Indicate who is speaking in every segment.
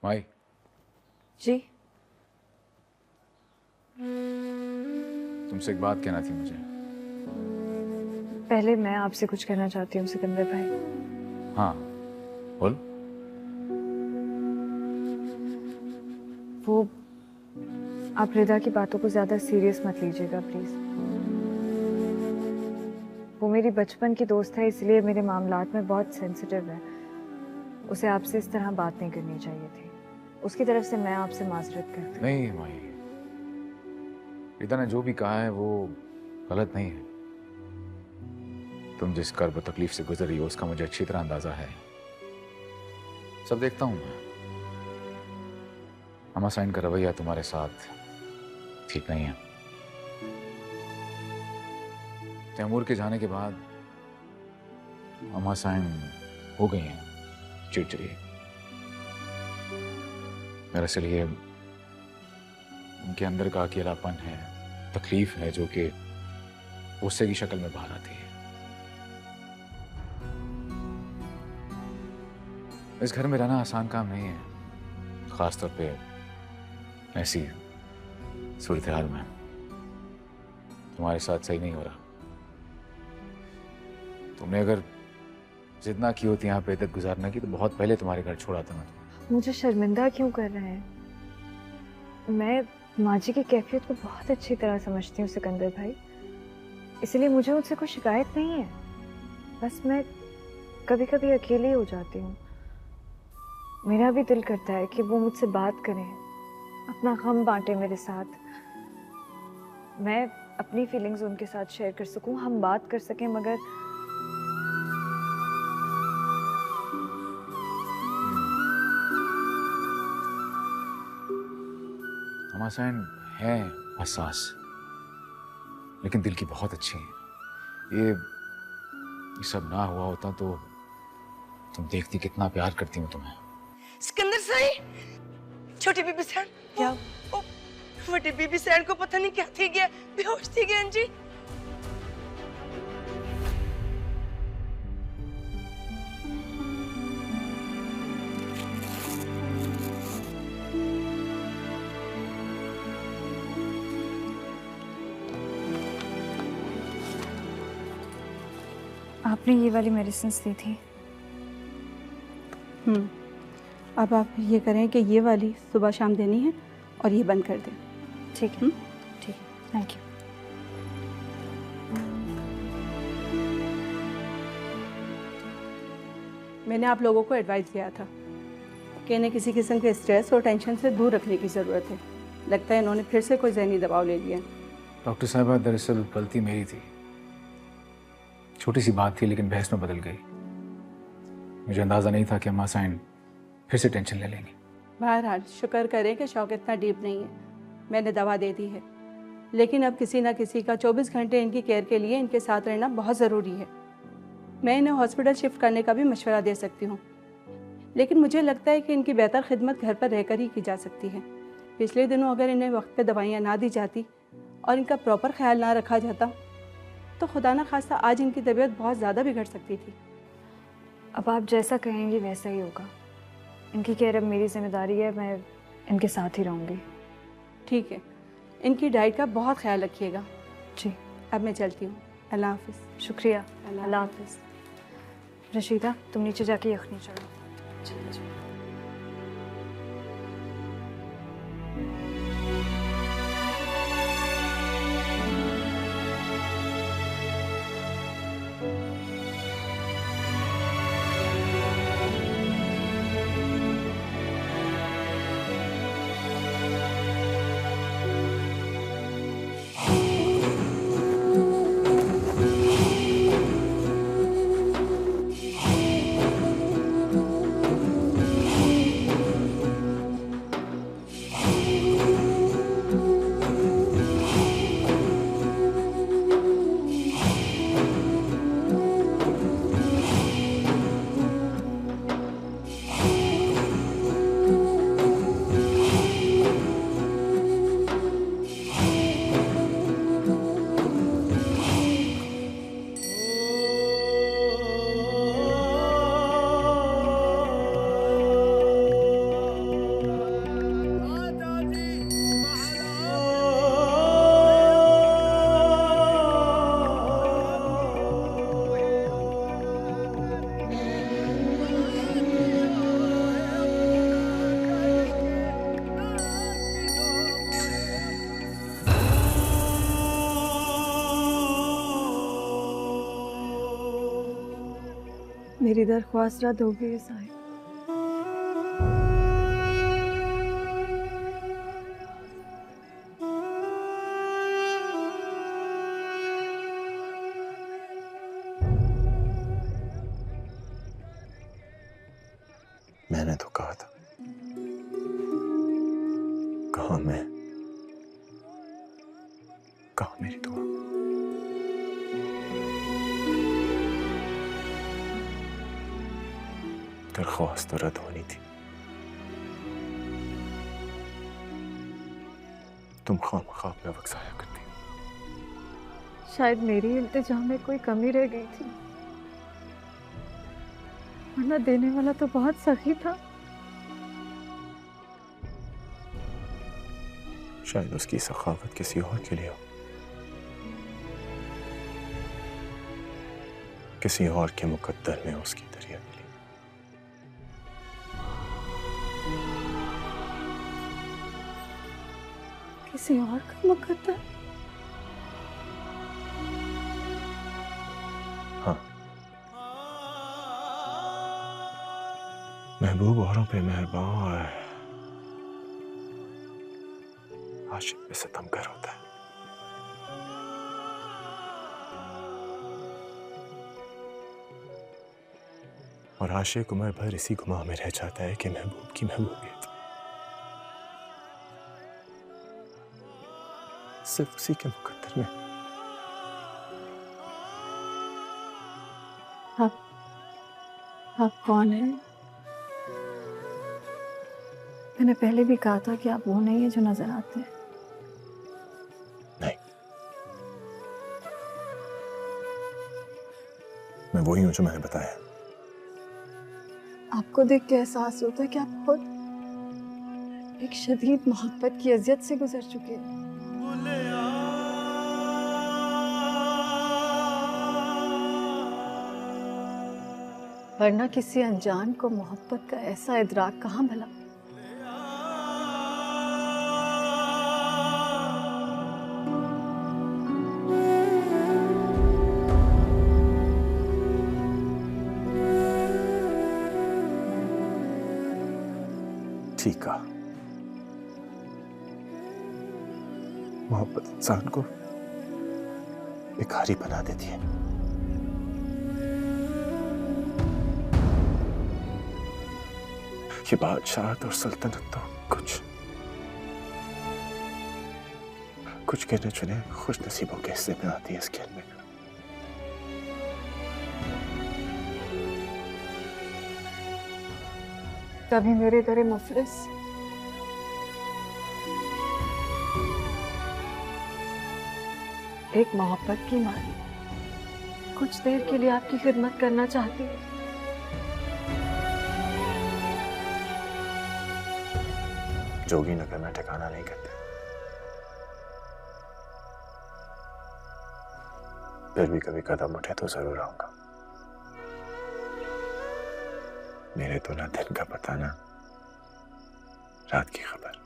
Speaker 1: माई
Speaker 2: जी।
Speaker 1: तुमसे एक बात कहना थी मुझे।
Speaker 2: पहले मैं आपसे कुछ कहना चाहती हूँ सिकंदर भाई।
Speaker 1: हाँ बोल।
Speaker 2: वो आप रिदा की बातों को ज्यादा सीरियस मत लीजिएगा प्लीज। वो मेरी बचपन की दोस्त है, इसलिए मेरे मामलात में बहुत सेंसिटिव है। उसे आपसे इस तरह बात नहीं करनी चाहिए थी। उसकी तरफ से मैं आपसे माजरत करती हूँ।
Speaker 1: नहीं माई, रिदा ने जो भी कहा है वो गलत नहीं है। तुम जिस कर्ब तकलीफ से गुजर रही हो उसका मुझे अच्छी तरह अंदाजा है। सब देखता हूं मैं। अम्मा साइन का रवैया तुम्हारे साथ ठीक नहीं है। तैमूर के जाने के बाद अम्मा साइन हो गई हैं चिड़चिड़ी। दरअसल ये उनके अंदर का अकेलापन है, तकलीफ है जो कि गुस्से की शक्ल में बाहर आती है। इस घर में रहना आसान काम नहीं है, खासतौर पे ऐसी सूरत हाल में। तुम्हारे साथ सही नहीं हो रहा। तुमने अगर जिद ना की होती यहाँ पे इद्दत गुजारने की तो बहुत पहले तुम्हारे घर छोड़ा था मैं।
Speaker 2: मुझे शर्मिंदा क्यों कर रहे हैं? मैं माँ जी की कैफियत को बहुत अच्छी तरह समझती हूँ सिकंदर भाई, इसलिए मुझे उनसे कोई शिकायत नहीं है। बस मैं कभी कभी अकेली हो जाती हूँ। मेरा भी दिल करता है कि वो मुझसे बात करें, अपना गम बांटे मेरे साथ। मैं अपनी फीलिंग्स उनके साथ शेयर कर सकूं, हम बात कर सकें, मगर
Speaker 1: अम्मा साइन है हसास, लेकिन दिल की बहुत अच्छी है। ये सब ना हुआ होता तो तुम देखती कितना प्यार करती हूँ तुम्हें।
Speaker 3: सिकंदर साई, छोटी बीबी सैन क्या? ओ, बड़ी बीबी सैन को पता नहीं क्या थी गया, बेहोश थी गया जी।
Speaker 2: आपने ये वाली मेडिसिन्स दी थी।
Speaker 4: अब आप ये करें कि ये वाली सुबह शाम देनी है और ये बंद कर दें।
Speaker 2: ठीक है, ठीक है, थैंक यू।
Speaker 4: मैंने आप लोगों को एडवाइस किया था कि इन्हें किसी किस्म के स्ट्रेस और टेंशन से दूर रखने की ज़रूरत है। लगता है इन्होंने फिर से कोई ज़हनी दबाव ले लिया।
Speaker 1: डॉक्टर साहबा, दरअसल गलती मेरी थी। छोटी सी बात थी लेकिन बहस में बदल गई। मुझे अंदाजा नहीं था कि अम्मा साइन फिर से टेंशन ले लेंगे।
Speaker 4: बहरहाल शुक्र करें कि शौक इतना डीप नहीं है। मैंने दवा दे दी है, लेकिन अब किसी ना किसी का 24 घंटे इनकी केयर के लिए इनके साथ रहना बहुत ज़रूरी है। मैं इन्हें हॉस्पिटल शिफ्ट करने का भी मशवरा दे सकती हूँ, लेकिन मुझे लगता है कि इनकी बेहतर खिदमत घर पर रहकर ही की जा सकती है। पिछले दिनों अगर इन्हें वक्त पे दवाइयाँ ना दी जाती और इनका प्रॉपर ख्याल ना रखा जाता तो खुदा ना खास्ता आज इनकी तबीयत बहुत ज़्यादा बिगड़ सकती थी।
Speaker 2: अब आप जैसा कहेंगी वैसा ही होगा। इनकी केयर अब मेरी जिम्मेदारी है, मैं इनके साथ ही रहूँगी।
Speaker 4: ठीक है, इनकी डाइट का बहुत ख्याल रखिएगा।
Speaker 2: जी।
Speaker 4: अब मैं चलती हूँ। अल्लाह हाफिज़।
Speaker 2: शुक्रिया। अल्लाह हाफिज़। रशीदा, तुम नीचे जाके यखनी चढ़ो। मेरी दरख्वास्त रद्द हो गई है साहिब।
Speaker 5: मैंने तो कहा था, कहा मैं, कहा मेरी दुआ। दरख्वास्त तो रद्द होनी थी, तुम खामखा अपना वक्त ज़ाया करती।
Speaker 2: शायद मेरी इल्तिजा में कोई कमी रह गई थी, वरना देने वाला तो बहुत सखी था।
Speaker 5: शायद उसकी सखावत किसी और के लिए हो, किसी और के मुकद्दर में उसकी दरिया मिली।
Speaker 2: किसी और का मुकद्दर?
Speaker 5: हाँ, महबूब औरों पे मेहरबान और आशिक पे सितमगर होता है। और आशिक उम्र भर इसी गुमाह में रह जाता है कि महबूब की महबूबियत सिर्फ उसी के मुकद्दर में।
Speaker 2: आप कौन हैं? मैंने पहले भी कहा था कि आप वो नहीं है जो नजर आते हैं।
Speaker 5: नहीं, मैं वही हूं जो मैंने बताया।
Speaker 2: आपको देख के एहसास होता है कि आप खुद एक शदीद मोहब्बत की अजियत से गुजर चुके हैं। वरना किसी अनजान को मोहब्बत का ऐसा इदराक कहाँ भला।
Speaker 5: ठीक कहा, मोहब्बत इंसान को भिखारी बना देती है। ये बादशाहत और सल्तनत तो कुछ गिने चुने खुश नसीबों के हिस्से में आती है इस खेल में।
Speaker 2: कभी मेरे दरे मुफलिस एक मोहब्बत की माली कुछ देर के लिए आपकी खिदमत करना चाहती है।
Speaker 5: जोगी नगर में ठिकाना नहीं करते, फिर भी कभी कदम उठे तो जरूर आऊंगा। मेरे तो ना दिन का पता ना रात की खबर।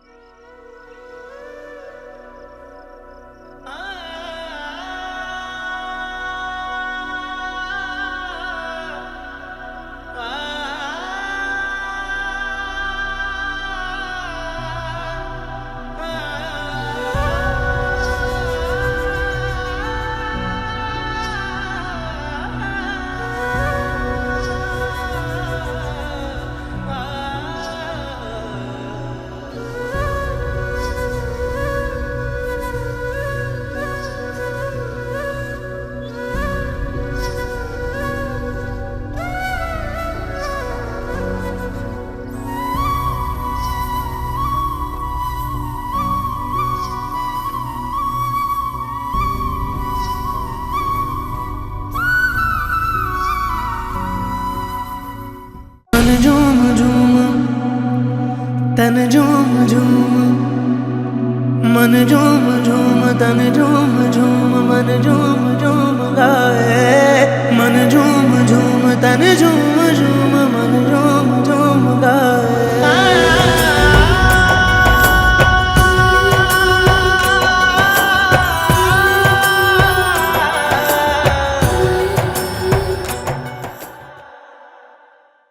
Speaker 6: झूम झूम तन झूम झूम मन झूम झूम तन झूम झूम मन झूम झूम गाए मन झूम झूम तन झूम